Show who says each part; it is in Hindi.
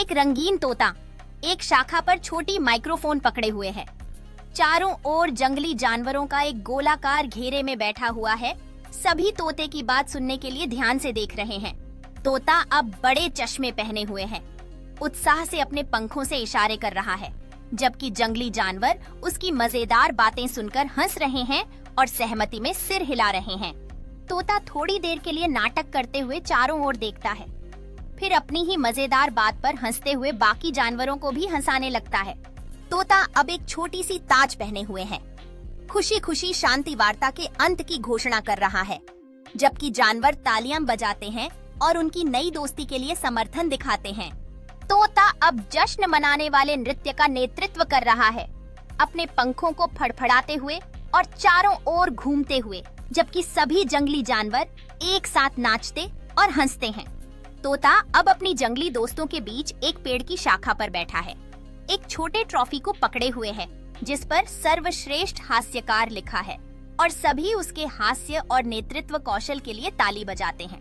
Speaker 1: एक रंगीन तोता एक शाखा पर छोटी माइक्रोफोन पकड़े हुए है। चारों ओर जंगली जानवरों का एक गोलाकार घेरे में बैठा हुआ है। सभी तोते की बात सुनने के लिए ध्यान से देख रहे हैं। तोता अब बड़े चश्मे पहने हुए है, उत्साह से अपने पंखों से इशारे कर रहा है, जबकि जंगली जानवर उसकी मजेदार बातें सुनकर हंस रहे हैं और सहमति में सिर हिला रहे हैं। तोता थोड़ी देर के लिए नाटक करते हुए चारों ओर देखता है, फिर अपनी ही मजेदार बात पर हंसते हुए बाकी जानवरों को भी हंसाने लगता है। तोता अब एक छोटी सी ताज पहने हुए है, खुशी खुशी शांति वार्ता के अंत की घोषणा कर रहा है, जबकि जानवर तालियां बजाते हैं और उनकी नई दोस्ती के लिए समर्थन दिखाते हैं। तोता अब जश्न मनाने वाले नृत्य का नेतृत्व कर रहा है, अपने पंखों को फड़फड़ाते हुए और चारों ओर घूमते हुए, जबकि सभी जंगली जानवर एक साथ नाचते और हंसते हैं। तोता अब अपनी जंगली दोस्तों के बीच एक पेड़ की शाखा पर बैठा है, एक छोटे ट्रॉफी को पकड़े हुए है जिस पर सर्वश्रेष्ठ हास्यकार लिखा है और सभी उसके हास्य और नेतृत्व कौशल के लिए ताली बजाते हैं।